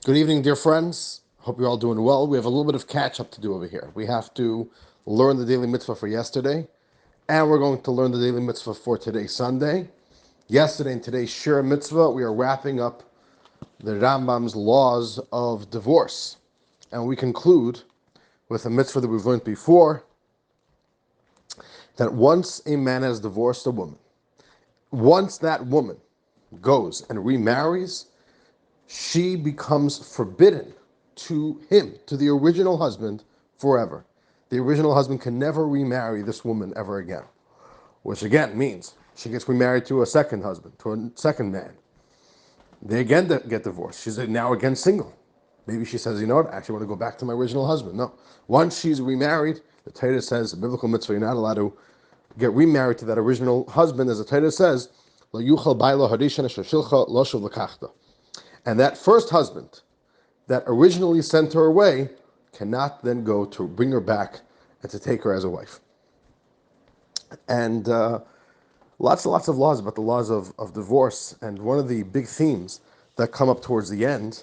Good evening, dear friends. Hope you're all doing well. We have a little bit of catch up to do over here. We have to learn the Daily Mitzvah for yesterday, and we're going to learn the Daily Mitzvah for today, Sunday. Yesterday and today's Shir Mitzvah, we are wrapping up the Rambam's laws of divorce. And we conclude with a mitzvah that we've learned before, that once a man has divorced a woman, once that woman goes and remarries, she becomes forbidden to him, to the original husband, forever. The original husband can never remarry this woman ever again, which again means she gets remarried to a second husband, to a second man. They again get divorced. She's now again single. Maybe she says, you know what, I actually want to go back to my original husband. No. Once she's remarried, the Torah says, the biblical mitzvah, you're not allowed to get remarried to that original husband, as the Torah says, "Lo yuchal bailo harishan asher shilcha lo shuv l'kachta." And that first husband that originally sent her away cannot then go to bring her back and to take her as a wife. And lots and lots of laws about the laws of divorce. And one of the big themes that come up towards the end,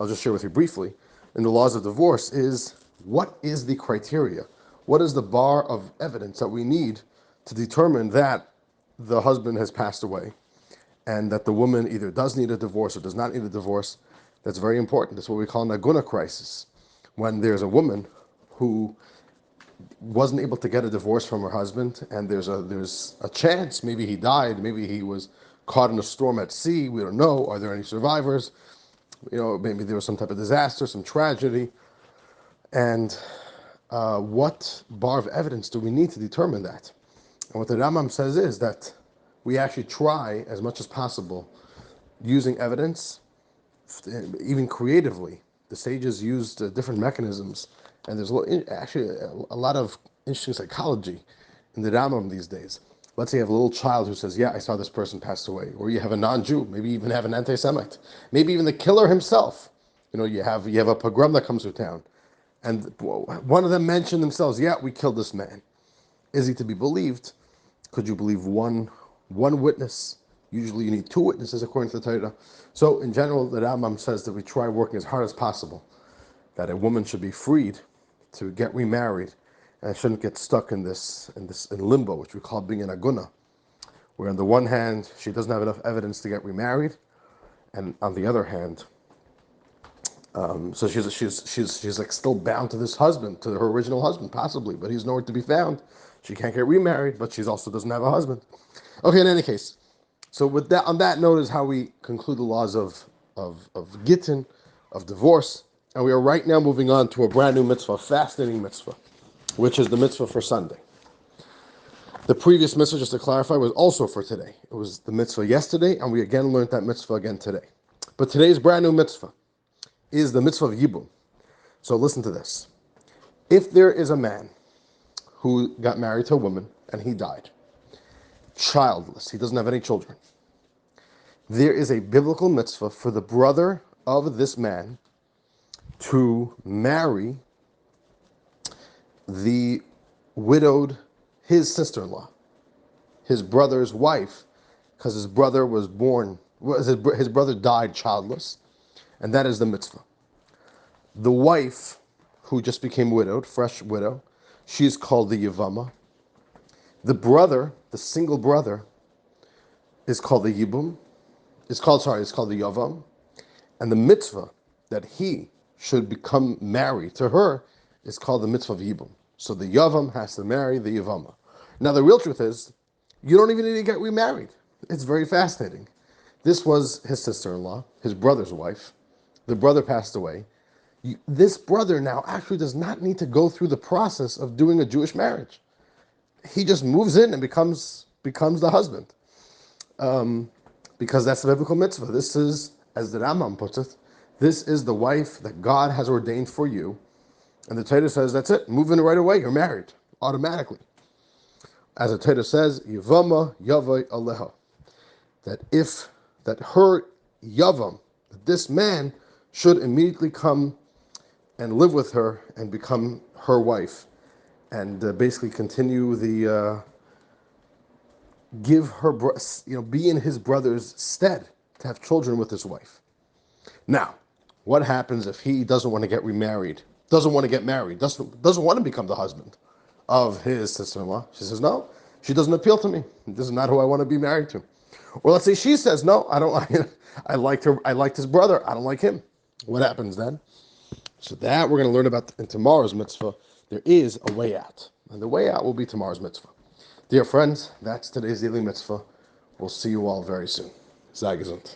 I'll just share with you briefly, in the laws of divorce is, what is the criteria? What is the bar of evidence that we need to determine that the husband has passed away and that the woman either does need a divorce or does not need a divorce? That's very important. That's what we call an aguna crisis. When there's a woman who wasn't able to get a divorce from her husband, and there's a chance, maybe he died, maybe he was caught in a storm at sea, we don't know, are there any survivors? Maybe there was some type of disaster, some tragedy, and what bar of evidence do we need to determine that? And what the Rambam says is that we actually try as much as possible using evidence, even creatively. The sages used different mechanisms, and there's actually a lot of interesting psychology in the Rambam these days. Let's say you have a little child who says, yeah, I saw this person pass away. Or you have a non-Jew, maybe even have an anti-Semite. Maybe even the killer himself. You have a pogrom that comes to town. And one of them mentioned themselves, yeah, we killed this man. Is he to be believed? Could you believe one witness? Usually you need two witnesses according to the Torah. So in general, the Rambam says that we try working as hard as possible, that a woman should be freed to get remarried and shouldn't get stuck in limbo, which we call being an aguna, where on the one hand, she doesn't have enough evidence to get remarried, and on the other hand, so she's like still bound to this husband, to her original husband, possibly, but he's nowhere to be found. She can't get remarried, but she also doesn't have a husband. Okay, in any case, so with that, on that note is how we conclude the laws of gittin, of divorce, and we are right now moving on to a brand new mitzvah, a fascinating mitzvah, which is the mitzvah for Sunday. The previous mitzvah, just to clarify, was also for today. It was the mitzvah yesterday, and we again learned that mitzvah again today. But today's brand new mitzvah is the mitzvah of yibum. So listen to this. If there is a man who got married to a woman and he died, childless, he doesn't have any children, there is a biblical mitzvah for the brother of this man to marry the widowed, his sister-in-law, his brother's wife, because his brother his brother died childless, and that is the mitzvah. The wife who just became widowed, fresh widow, she's called the Yavama. The brother, the single brother, is called the Yibum. It's called the Yavam. And the mitzvah that he should become married to her is called the mitzvah of Yibum. So the Yavam has to marry the Yavama. Now the real truth is, you don't even need to get remarried. It's very fascinating. This was his sister-in-law, his brother's wife. The brother passed away. This brother now actually does not need to go through the process of doing a Jewish marriage. He just moves in and becomes the husband. Because that's the biblical mitzvah. This is, as the Rambam puts it, this is the wife that God has ordained for you. And the Torah says, that's it. Move in right away. You're married automatically. As the Torah says, Yavama Yavai Aleha. That her Yavam, this man, should immediately come and live with her and become her wife, and basically continue be in his brother's stead, to have children with his wife. Now, What happens if he doesn't want to get remarried, doesn't want to get married, doesn't want to become the husband of his sister-in-law? She says, no, she doesn't appeal to me. This is not who I want to be married to. Or let's say she says, no, I don't like it. I liked her. I liked his brother. I don't like him. What happens then? So that we're going to learn about in tomorrow's mitzvah. There is a way out. And the way out will be tomorrow's mitzvah. Dear friends, that's today's daily mitzvah. We'll see you all very soon. Sei gesund.